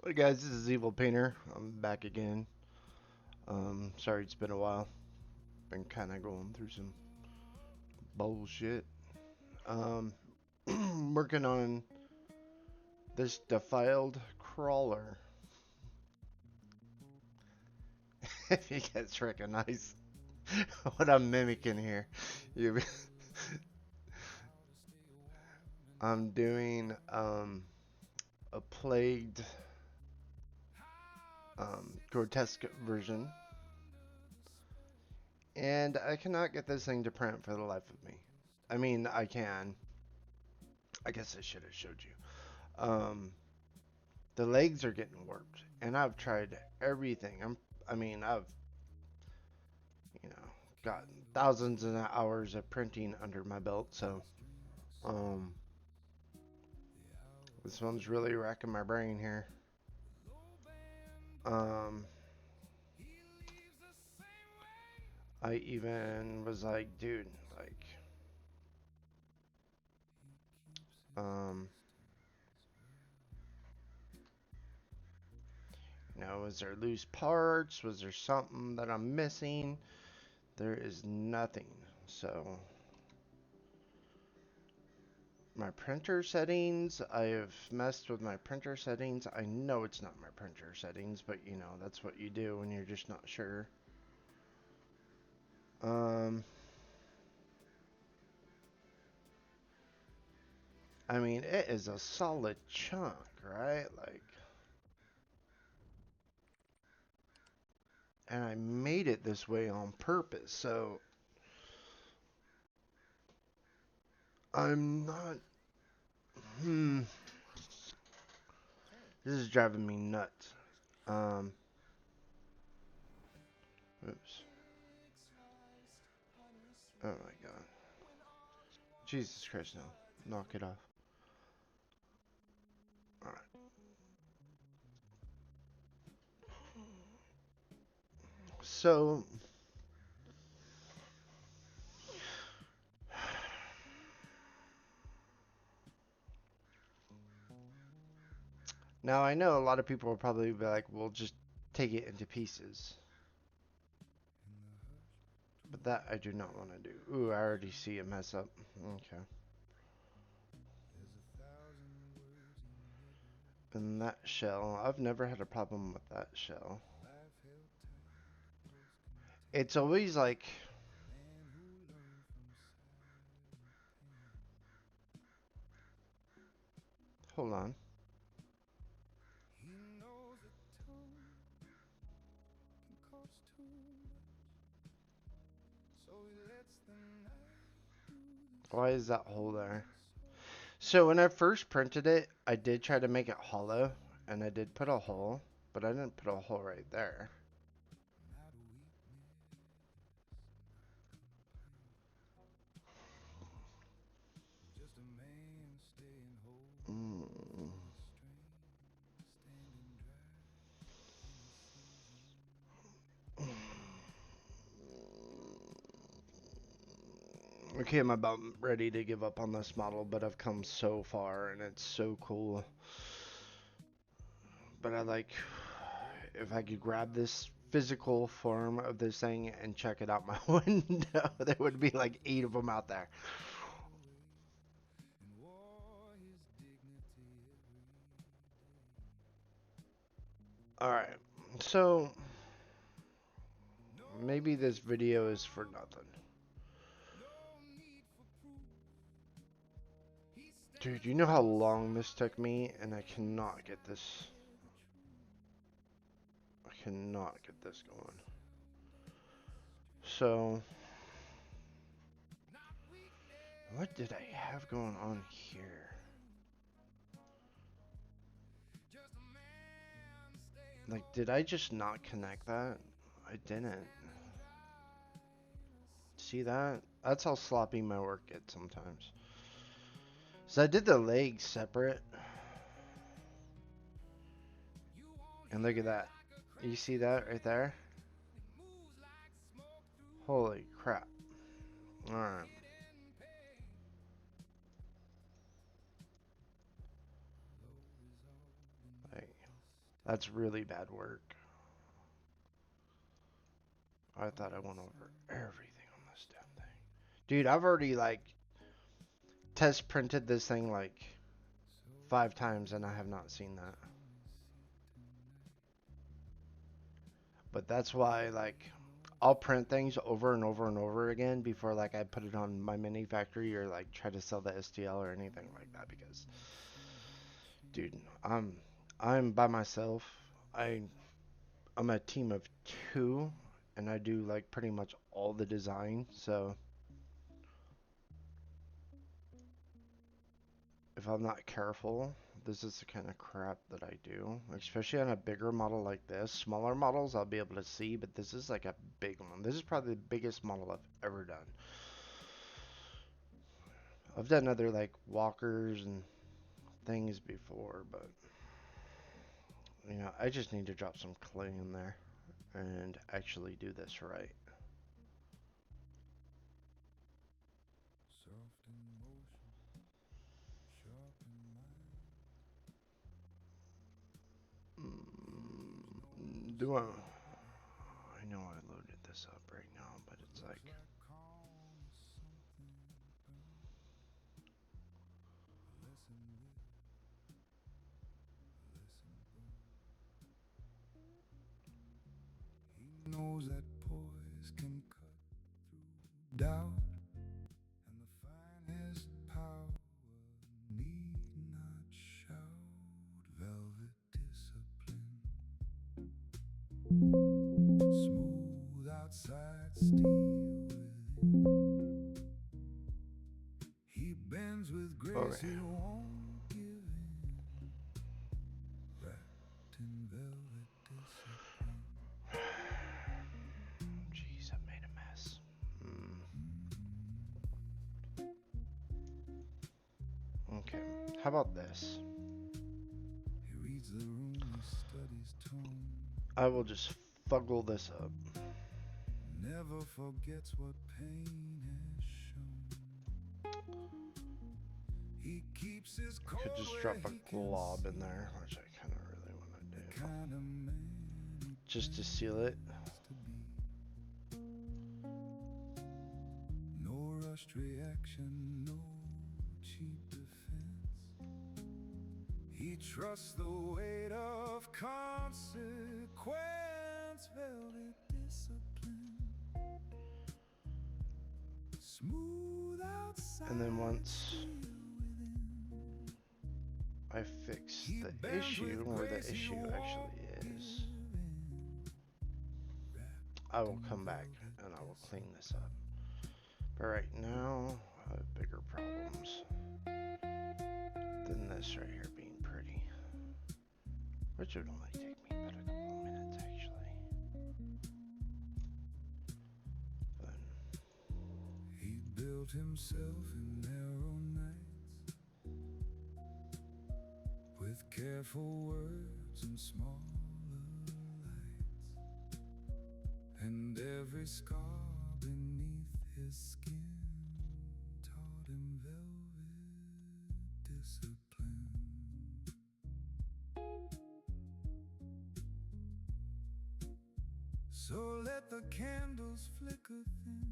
Hey guys, this is Evil Painter. I'm back again. Sorry it's been a while. Been kind of going through some bullshit. Um, working on this defiled crawler. If you guys recognize what I'm mimicking here, you, I'm doing a plagued grotesque version, and I cannot get this thing to print for the life of me. I mean, I can. I guess I should have showed you. The legs are getting warped, and I've tried everything. I've you know got thousands of hours of printing under my belt, so um, this one's really racking my brain here. Um, I even was like, dude, like, um, was there loose parts? Was there something that I'm missing? There is nothing. So my printer settings, I've messed with my printer settings. I know it's not my printer settings, but that's what you do when you're just not sure. Um, I mean, it is a solid chunk, right? Like, and I made it this way on purpose, so I'm not, hmm, this is driving me nuts. Um, oops. Oh my god. Jesus Christ, no. Knock it off. Alright. So, now I know a lot of people will probably be like, well, just take it into pieces. But that I do not want to do. Ooh, I already see a mess up. Okay. And that shell, I've never had a problem with that shell. It's always like, hold on. Why is that hole there? So when I first printed it, I did try to make it hollow, and I did put a hole, but I didn't put a hole right there. Mm. Okay, I'm about ready to give up on this model, but I've come so far, and it's so cool. But I like, if I could grab this physical form of this thing and check it out my window, there would be like 8 of them out there. Alright, so maybe this video is for nothing. Dude, you know how long this took me, and I cannot get this. I cannot get this going. So, what did I have going on here? Like, did I just not connect that? I didn't. See that? That's how sloppy my work gets sometimes. So I did the legs separate. And look at that. You see that right there? Holy crap. Alright. Like, That's really bad work. I thought I went over everything on this damn thing. Dude, I've already like test printed this thing like 5 times and I have not seen that. But that's why like I'll print things over and over and over again before like I put it on my mini factory or like try to sell the STL or anything like that because dude, I'm by myself. I'm a team of 2 and I do like pretty much all the design. So if I'm not careful, this is the kind of crap that I do, especially on a bigger model like this. Smaller models I'll be able to see, but this is like a big one. This is probably the biggest model I've ever done. I've done other like walkers and things before, but you know, I just need to drop some clay in there and actually do this right. Do I know I loaded this up right now, but it's like knows that poise can cut through doubt, and the finest power need not shout. Velvet discipline, smooth outside, steel within. He bends with grace, okay. he won't give in. Wrapped in velvet discipline. Jeez, I made a mess. Okay, how about this? He reads the room, he studies tone. I will just fuggle this up. Never forgets what pain has shown. He keeps his cold Could just drop a glob in there, which I kind of really want to do. Kind of man just to seal it. to be. No rushed reaction, no cheap defense. He trusts the weight of consequence, velvet discipline. Smooth outside. And then once I fix the issue, where the issue actually is, I will come back and I will clean this up. But right now, I have bigger problems than this right here being pretty. Which would only take me about a couple of minutes actually. But he built himself in narrow nights, with careful words and smaller lights, and every scar beneath his skin taught him velvet discipline. So let the candles flicker thin.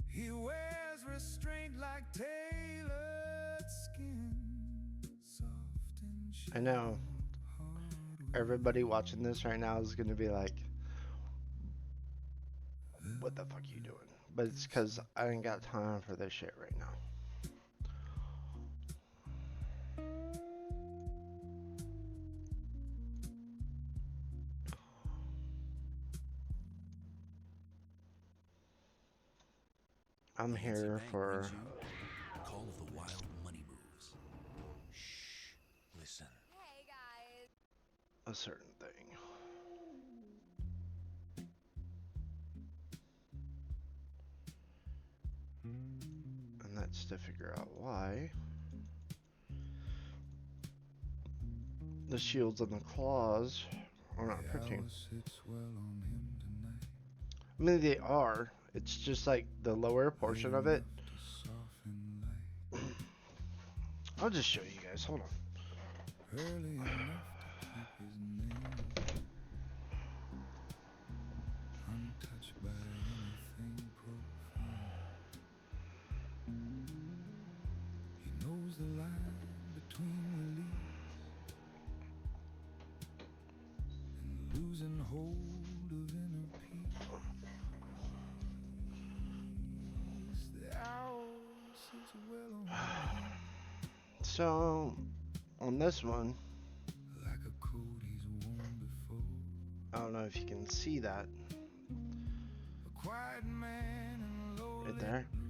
He wears restraint like tailored skin, soft and I know everybody watching this right now is going to be like, what the fuck are you doing? But it's because I ain't got time for this shit right now. I'm here for Call of the Wild money moves. Shh. Listen. Hey guys. a certain thing. And that's to figure out why the shields and the claws are not printing. I mean, they are. It's just like the lower portion of it. I'll just show you guys. Hold on. barely enough to keep his name untouched by anything profane. He knows the line between release and losing hold of inner peace. The hour sits well on him So, on this one, like a coat he's worn before. I don't know if you can see that A quiet man in low right there. blue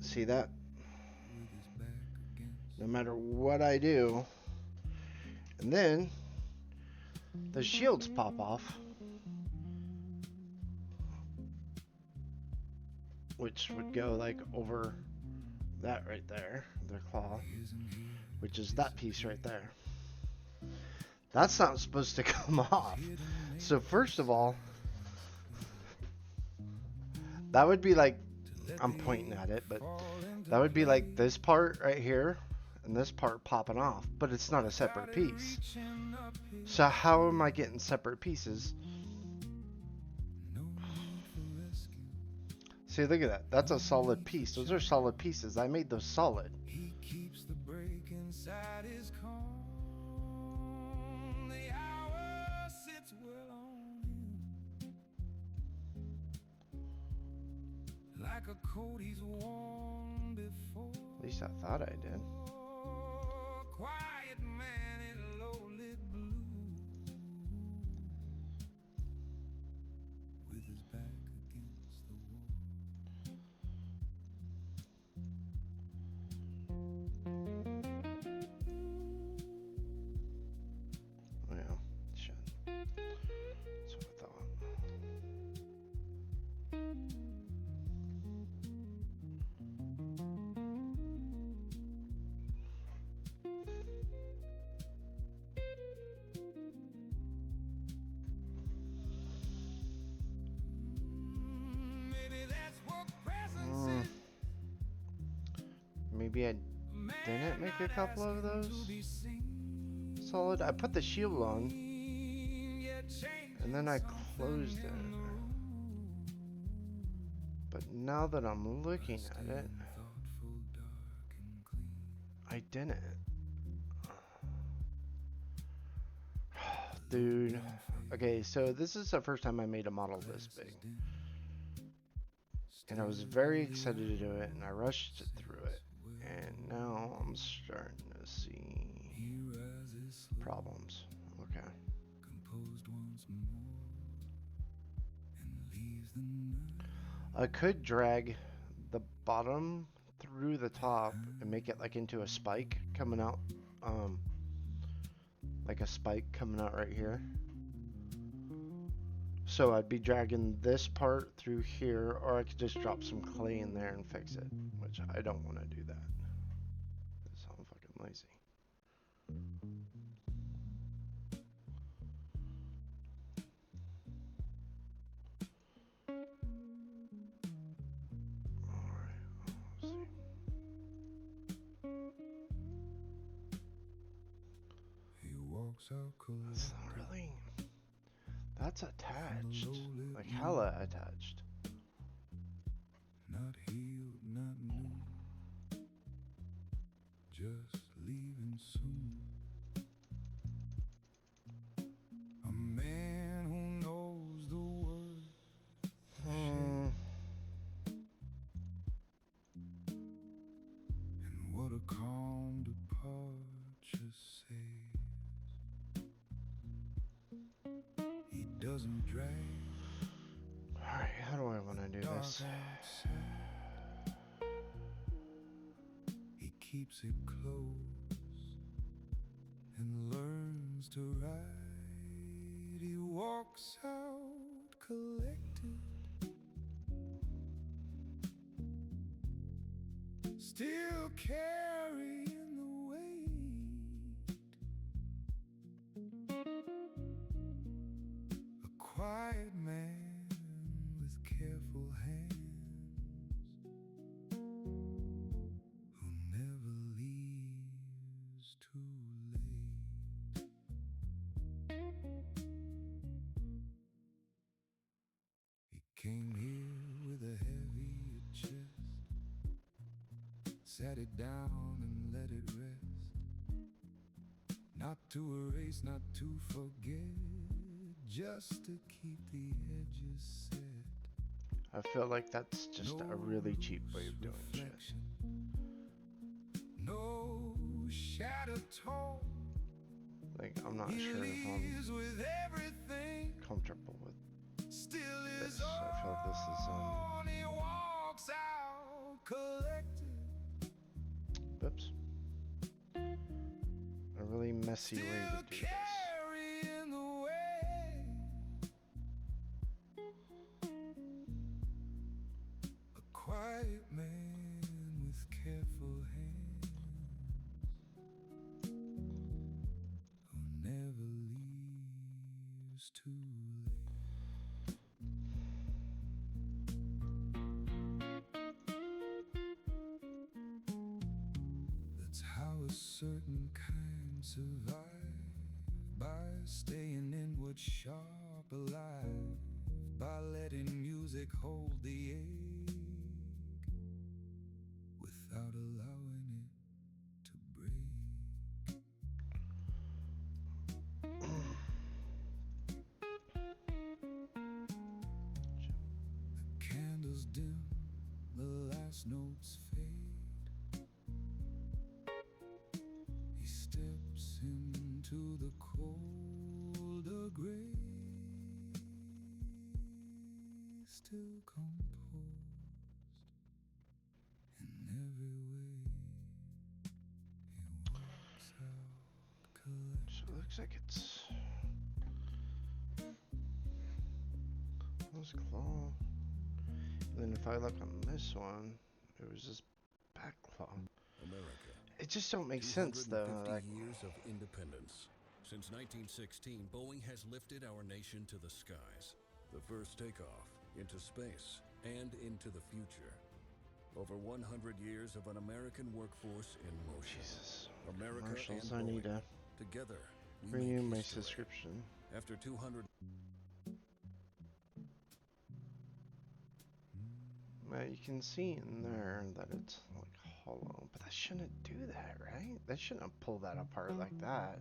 See that? with his back against. No matter what I do. And then the shields pop off, which would go like over that right there, their claw, which is that piece right there. That's not supposed to come off. So first of all, that would be like, I'm pointing at it, but that would be like this part right here and this part popping off, but it's not a separate piece. So how am I getting separate pieces? See, look at that. That's a solid piece. Those are solid pieces. I made those solid. He keeps the break inside his calm. The hour sits well on him like a coat he's worn before. At least I thought I did. Quiet man in low lit blue with his back against the wall. Oh, yeah. Shit. That's what I thought. Maybe that's what presence Mm, is. maybe I didn't make a couple of those solid. I put the shield on and then I closed it. But now that I'm looking at it, I didn't. Dude. Okay, so this is the first time I made a model this big. And I was very excited to do it, and I rushed through it. And now I'm starting to see problems. Okay. Composed once more and leaves the night. I could drag the bottom through the top and make it like into a spike coming out, like a spike coming out right here. So I'd be dragging this part through here, or I could just drop some clay in there and fix it, which I don't want to do that. So I'm fucking lazy. Alright, let's see. He walks out That's not really. That's attached. Like hella attached. not healed, not new, just leaving soon. A man who knows the word Hmm. and what a calm departure says. He doesn't drag Alright, how do I want to do dark this? outside. He keeps it close and learns to ride. He walks out collected, still carrying the weight. A quiet man with careful hands who never leaves Set it down and let it rest. Not to erase, not to forget, just to keep the edges set. I feel like that's just a really cheap way of doing shit. Reflection, no shadow tone. Like, I'm not He sure if I'm leaves with everything. comfortable with Still this. is I feel this is, on. He walks out collected. whoops. A really messy way Still to do this. carrying the weight. A quiet man with careful hands who never leaves too late. That's how a certain kind survive, by staying inward, sharp, alive, by letting music hold the ache without allowing it to break. The candles dim, the last notes fade. He steps into the colder gray, still composed in every way. He walks out collected. So it looks like it's this claw. And then if I look on this one, it was this back claw. America. It just don't make sense though. 250 Like, years of independence. Since 1916, Boeing has lifted our nation to the skies. The first takeoff into space and into the future. Over 100 years of an American workforce in motion. Jesus. America Commercials, and I need Boeing. to Together, we renew make my history. subscription. After 200 You can see in there that it's like hollow, but that shouldn't do that, right? That shouldn't pull that apart like that.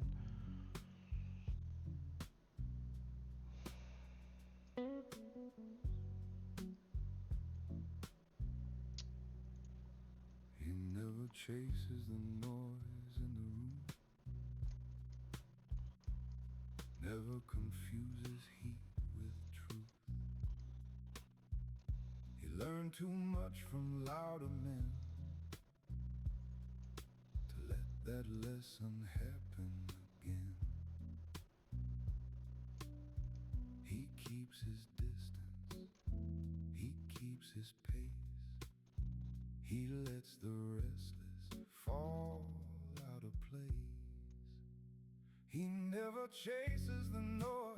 He never chases the noise in the room, never confuses heat with truth. He learned too much from louder men to let that lesson happen again. He keeps his distance, he keeps his pace. He lets the restless fall out of place. He never chases the noise,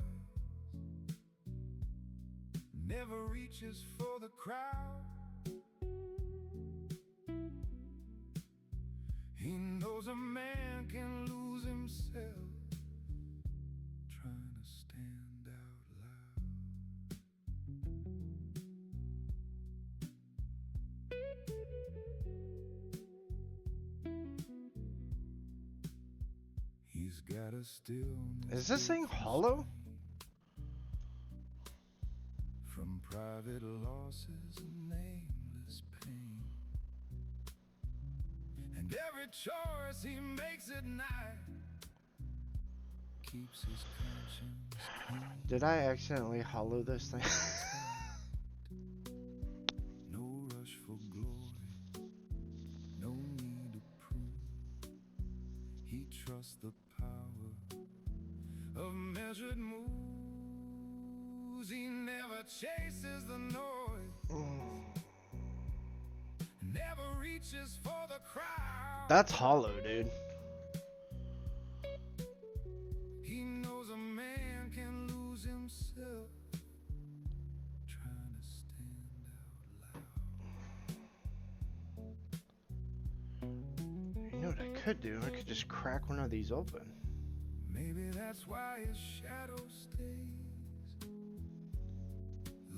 never reaches for the crowd. He knows a man can lose himself trying to stand out loud. He's got a stillness. Is this thing hollow? From private losses and nameless pain, and every choice he makes at night keeps his conscience clean. Did I accidentally hollow this thing? No rush for glory, no need to prove. He trusts the power of measured moves. He never chases the noise, never reaches for the crowd. That's hollow, dude. He knows a man can lose himself trying to stand out loud. You know what I could do? I could just crack one of these open. Maybe that's why his shadow stays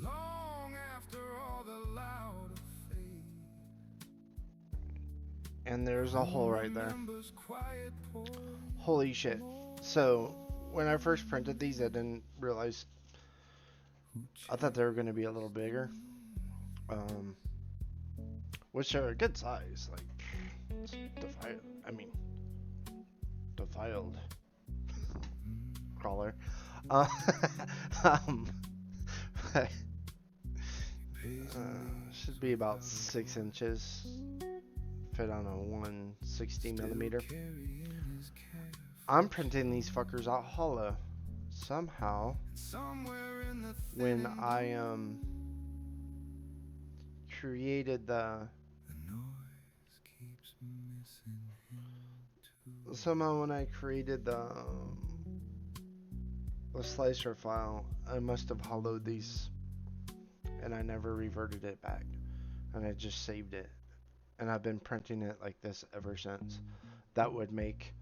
long after all the louder fade. and there's a hole right there. remembers quiet Holy shit. So, when I first printed these, I didn't realize, I thought they were going to be a little bigger. Which are a good size, like, it's defiled crawler. Uh, um, should be about 6 inches. Fit on a 160 millimeter. I'm printing these fuckers out hollow. Somehow, when I created the slicer file, I must have hollowed these, and I never reverted it back, and I just saved it, and I've been printing it like this ever since. That would make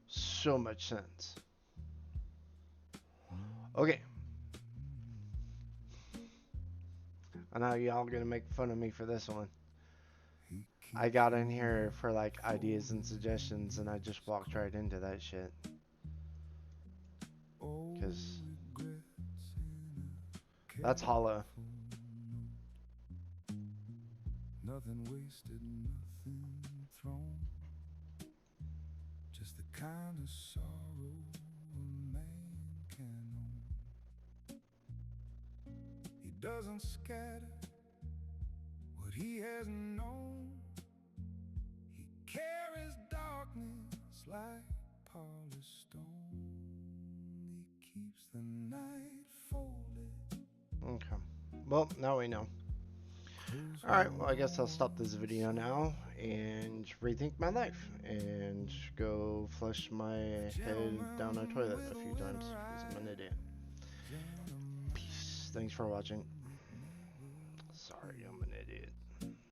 so much sense. Okay. I know y'all gonna make fun of me for this one. I got in here for like ideas and suggestions, and I just walked right into that shit. Cause that's hollow. Nothing wasted, nothing thrown. Just the kind of sorrow a man can own. He doesn't scatter what he has known. He carries darkness like polished stone. He keeps the night folded. Okay. Well, now we know. Alright, well, I guess I'll stop this video now and rethink my life and go flush my head down a toilet a few times because I'm an idiot. Peace. Thanks for watching. Sorry, I'm an idiot.